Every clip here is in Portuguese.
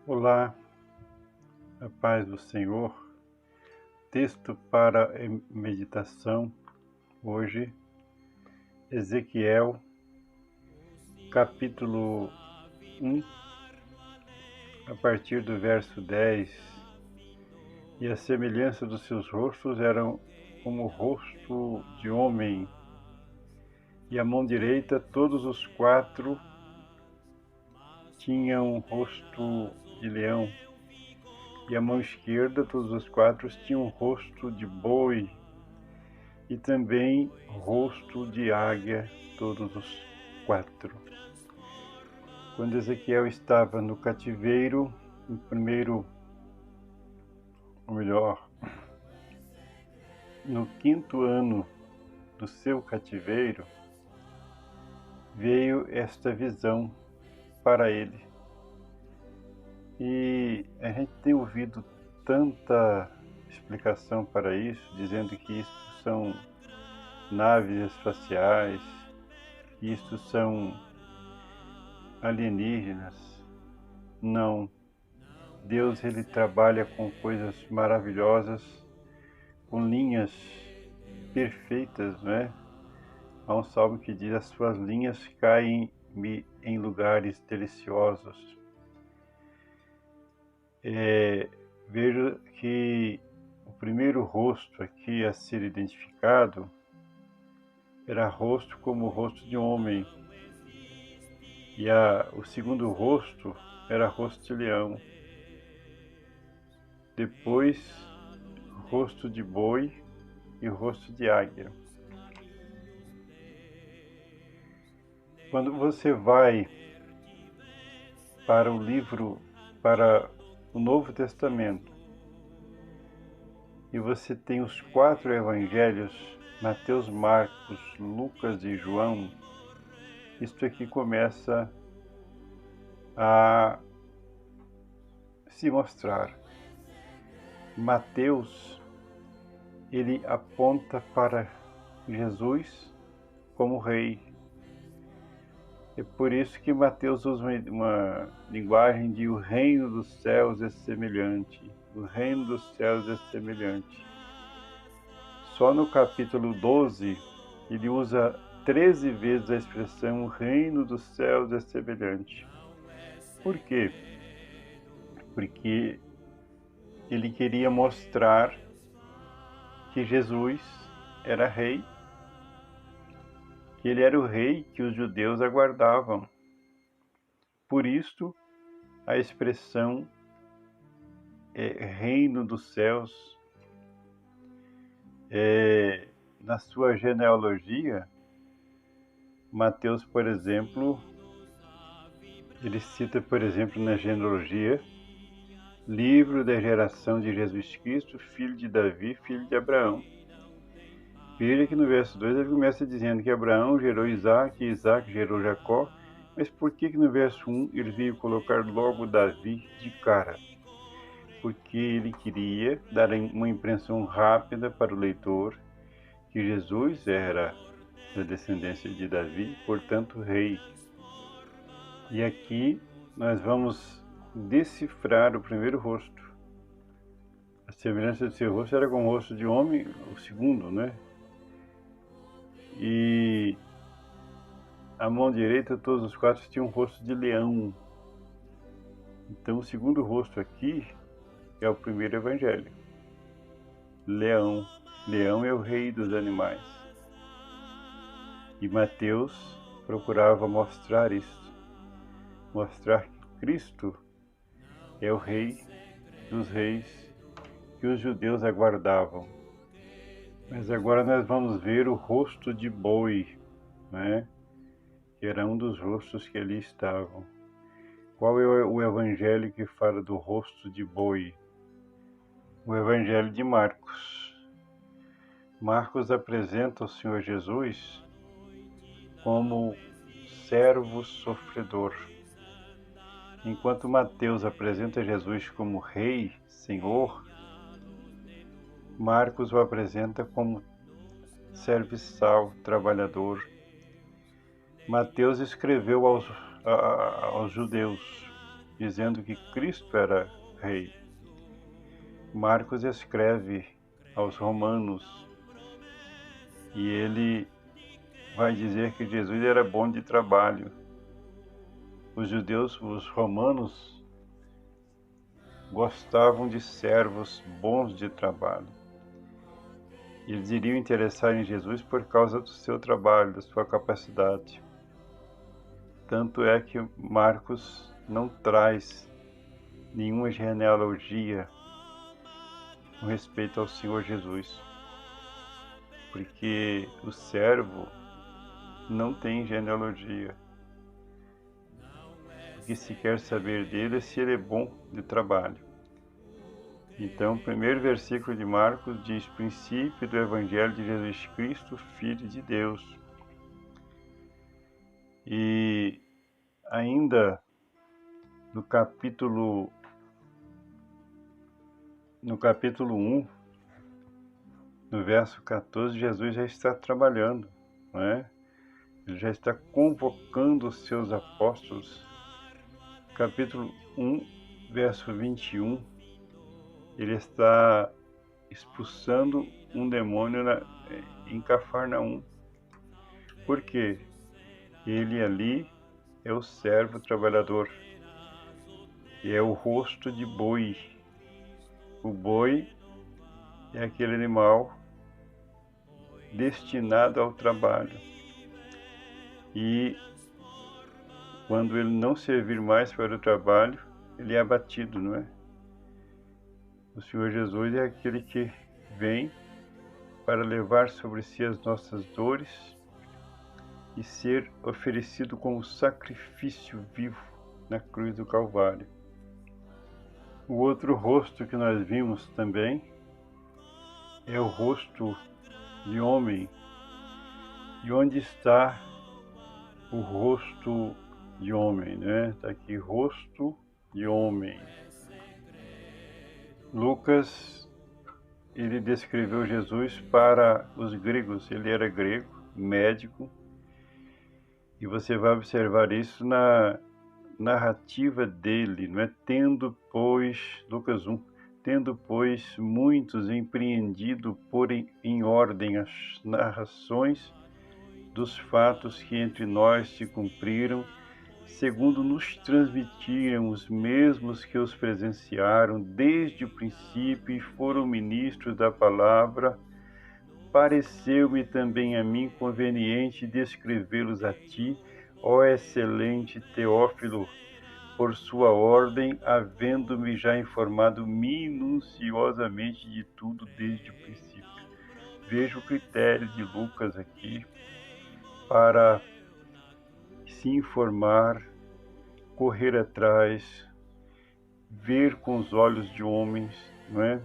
Olá, a paz do Senhor. Texto para meditação hoje, Ezequiel, capítulo 1, a partir do verso 10. E a semelhança dos seus rostos eram como o rosto de homem, e a mão direita, todos os quatro, tinham um rosto de leão, e a mão esquerda, todos os quatro, tinham um rosto de boi, e também rosto de águia, todos os quatro. Quando Ezequiel estava no cativeiro, no quinto ano do seu cativeiro, veio esta visão para ele. E a gente tem ouvido tanta explicação para isso, dizendo que isto são naves espaciais, que isto são alienígenas. Não. Deus, ele trabalha com coisas maravilhosas, com linhas perfeitas, né? Há um salmo que diz: as suas linhas caem-me em lugares deliciosos. Vejo que o primeiro rosto aqui a ser identificado era rosto como o rosto de homem, e o segundo rosto era rosto de leão. Depois, rosto de boi e rosto de águia. Quando você vai para o Novo Testamento, e você tem os quatro evangelhos, Mateus, Marcos, Lucas e João, isto aqui começa a se mostrar. Mateus, ele aponta para Jesus como rei. É por isso que Mateus usa uma linguagem de: o reino dos céus é semelhante. O reino dos céus é semelhante. Só no capítulo 12, ele usa 13 vezes a expressão: o reino dos céus é semelhante. Por quê? Porque ele queria mostrar que Jesus era rei, que ele era o rei que os judeus aguardavam. Por isto, a expressão reino dos céus. Na sua genealogia, Mateus, por exemplo, ele cita, por exemplo, na genealogia, livro da geração de Jesus Cristo, filho de Davi, filho de Abraão. Veja que no verso 2 ele começa dizendo que Abraão gerou Isaac, e Isaac gerou Jacó, mas por que no verso 1 ele veio colocar logo Davi de cara? Porque ele queria dar uma impressão rápida para o leitor que Jesus era da descendência de Davi, portanto rei. E aqui nós vamos decifrar o primeiro rosto. A semelhança do seu rosto era com o rosto de homem, o segundo, né? E a mão direita, todos os quatro tinham um rosto de leão. Então o segundo rosto aqui é o primeiro evangelho. Leão. Leão é o rei dos animais. E Mateus procurava mostrar isso. Mostrar que Cristo é o rei dos reis que os judeus aguardavam. Mas agora nós vamos ver o rosto de boi, né? Que era um dos rostos que ali estavam. Qual é o evangelho que fala do rosto de boi? O evangelho de Marcos. Marcos apresenta o Senhor Jesus como servo sofredor. Enquanto Mateus apresenta Jesus como rei, senhor, Marcos o apresenta como serviçal, trabalhador. Mateus escreveu aos judeus, dizendo que Cristo era rei. Marcos escreve aos romanos e ele vai dizer que Jesus era bom de trabalho. Os judeus, os romanos, gostavam de servos bons de trabalho. Eles iriam interessar em Jesus por causa do seu trabalho, da sua capacidade. Tanto é que Marcos não traz nenhuma genealogia com respeito ao Senhor Jesus, porque o servo não tem genealogia. O que se quer saber dele é se ele é bom de trabalho. Então, o primeiro versículo de Marcos diz: princípio do Evangelho de Jesus Cristo, Filho de Deus. E ainda no capítulo 1, no verso 14, Jesus já está trabalhando, não é? Ele já está convocando os seus apóstolos. Capítulo 1, verso 21, ele está expulsando um demônio em Cafarnaum. Por quê? Ele ali é o servo trabalhador, e é o rosto de boi. O boi é aquele animal destinado ao trabalho. E quando ele não servir mais para o trabalho, ele é abatido, não é? O Senhor Jesus é aquele que vem para levar sobre si as nossas dores e ser oferecido como sacrifício vivo na cruz do Calvário. O outro rosto que nós vimos também é o rosto de homem. E onde está o rosto de homem, né? Está aqui, rosto de homem. Lucas, ele descreveu Jesus para os gregos. Ele era grego, médico, e você vai observar isso na narrativa dele, não é? Lucas 1, tendo, pois, muitos empreendido pôr em ordem as narrações dos fatos que entre nós se cumpriram, segundo nos transmitiram os mesmos que os presenciaram desde o princípio e foram ministros da palavra, pareceu-me também a mim conveniente descrevê-los a ti, ó excelente Teófilo, por sua ordem, havendo-me já informado minuciosamente de tudo desde o princípio. Veja o critério de Lucas aqui para se informar, correr atrás, ver com os olhos de homens, não é?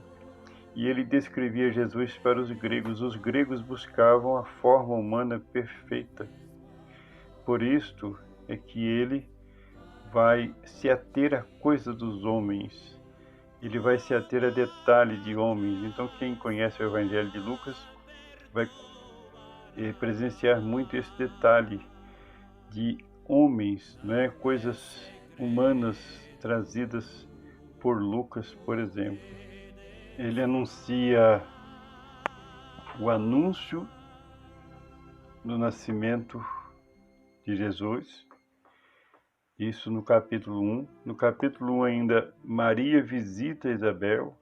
E ele descrevia Jesus para os gregos. Os gregos buscavam a forma humana perfeita. Por isto é que ele vai se ater a coisa dos homens. Ele vai se ater a detalhe de homens. Então, quem conhece o Evangelho de Lucas vai presenciar muito esse detalhe de homens, né? Coisas humanas trazidas por Lucas, por exemplo. Ele anuncia o anúncio do nascimento de Jesus, isso no capítulo 1. No capítulo 1 ainda, Maria visita Isabel.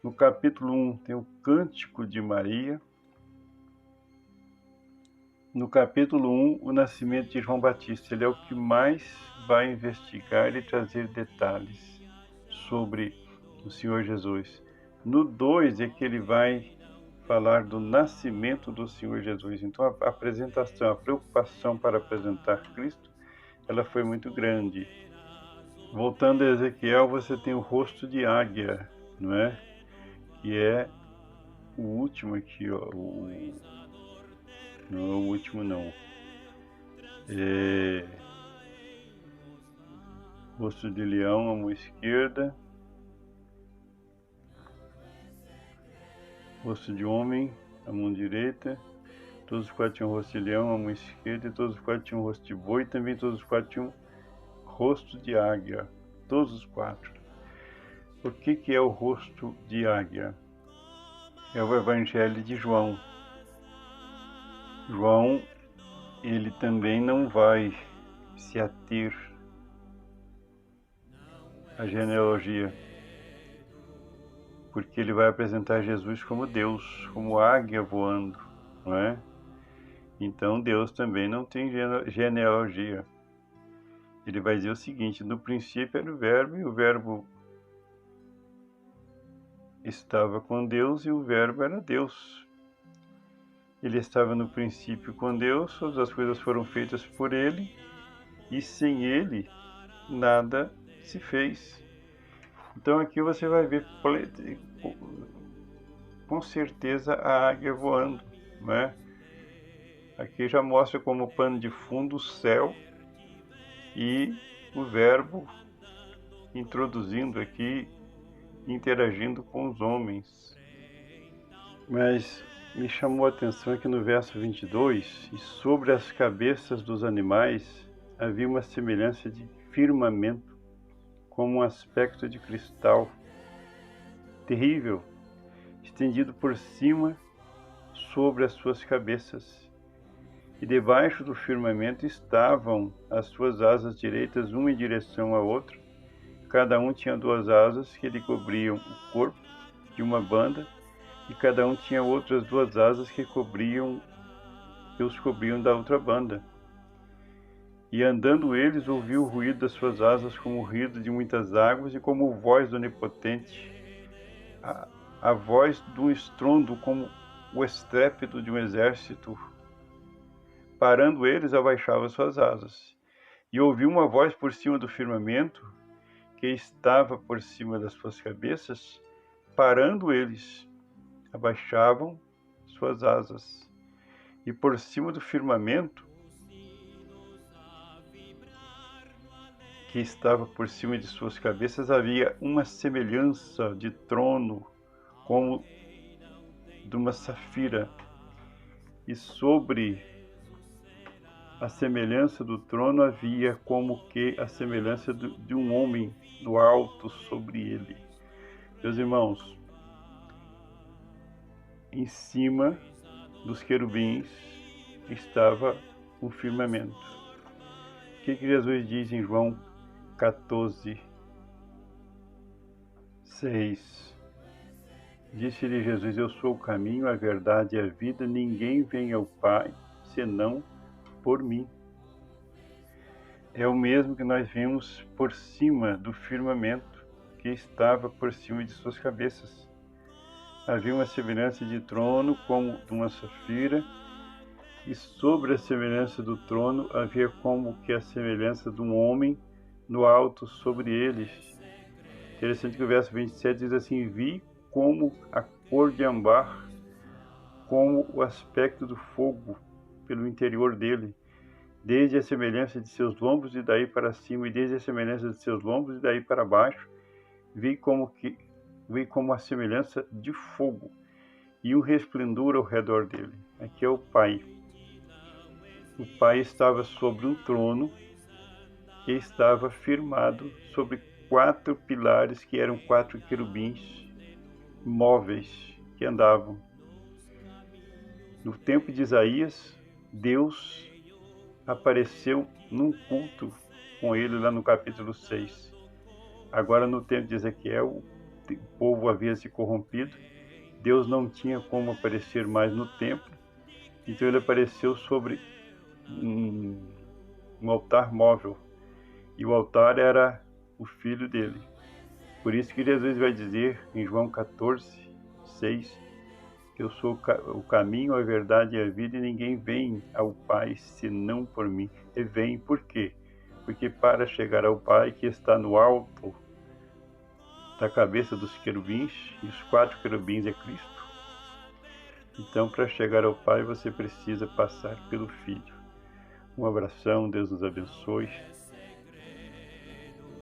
No capítulo 1 tem o Cântico de Maria. No capítulo 1, o nascimento de João Batista. Ele é o que mais vai investigar e trazer detalhes sobre o Senhor Jesus. No 2 é que ele vai falar do nascimento do Senhor Jesus. Então a apresentação, a preocupação para apresentar Cristo, ela foi muito grande. Voltando a Ezequiel, você tem o rosto de águia, não é? Que é o último aqui, ó. Não é o último, não. Rosto de leão, a mão esquerda. Rosto de homem, a mão direita. Todos os quatro tinham rosto de leão, a mão esquerda. E todos os quatro tinham rosto de boi. Também todos os quatro tinham rosto de águia. todos os quatro. O que é o rosto de águia? É o Evangelho de João. João, ele também não vai se ater à genealogia, porque ele vai apresentar Jesus como Deus, como águia voando, não é? Então Deus também não tem genealogia. Ele vai dizer o seguinte: no princípio era o Verbo, e o Verbo estava com Deus, e o Verbo era Deus. Ele estava no princípio com Deus, todas as coisas foram feitas por ele, e sem ele nada se fez. Então aqui você vai ver com certeza a águia voando, não é? Aqui já mostra como pano de fundo o céu e o Verbo introduzindo aqui, interagindo com os homens. Mas me chamou a atenção aqui no verso 22, e sobre as cabeças dos animais havia uma semelhança de firmamento, como um aspecto de cristal terrível, estendido por cima sobre as suas cabeças. E debaixo do firmamento estavam as suas asas direitas, uma em direção à outra. Cada um tinha duas asas que lhe cobriam o corpo de uma banda, e cada um tinha outras duas asas que os cobriam da outra banda. E andando eles, ouviu o ruído das suas asas como o ruído de muitas águas, e como voz do Onipotente, a voz do estrondo, como o estrépito de um exército. Parando eles, abaixava suas asas. E ouviu uma voz por cima do firmamento, que estava por cima das suas cabeças. Parando eles, abaixavam suas asas. E por cima do firmamento, que estava por cima de suas cabeças, havia uma semelhança de trono, como de uma safira. E sobre a semelhança do trono havia como que a semelhança de um homem do alto sobre ele. Meus irmãos, em cima dos querubins estava um firmamento. O que Jesus diz em João 14, 6? Disse-lhe Jesus: eu sou o caminho, a verdade e a vida, ninguém vem ao Pai senão por mim. É o mesmo que nós vimos por cima do firmamento, que estava por cima de suas cabeças. Havia uma semelhança de trono como de uma safira, e sobre a semelhança do trono havia como que a semelhança de um homem no alto sobre eles. Interessante que o verso 27 diz assim: vi como a cor de âmbar, como o aspecto do fogo pelo interior dele, desde a semelhança de seus lombos e daí para cima, e desde a semelhança de seus lombos e daí para baixo, vi como a semelhança de fogo, e um resplendor ao redor dele. Aqui é o Pai. O Pai estava sobre um trono que estava firmado sobre 4 pilares, que eram 4 querubins móveis que andavam. No tempo de Isaías, Deus apareceu num culto com ele lá no capítulo 6. Agora, no tempo de Ezequiel, o povo havia se corrompido, Deus não tinha como aparecer mais no templo, então ele apareceu sobre um altar móvel, e o altar era o filho dele. Por isso que Jesus vai dizer em João 14, 6, que eu sou o caminho, a verdade e a vida, e ninguém vem ao Pai senão por mim. E vem por quê? Porque para chegar ao Pai, que está no alto da cabeça dos querubins, e os 4 querubins é Cristo. Então, para chegar ao Pai, você precisa passar pelo Filho. Um abração, Deus nos abençoe.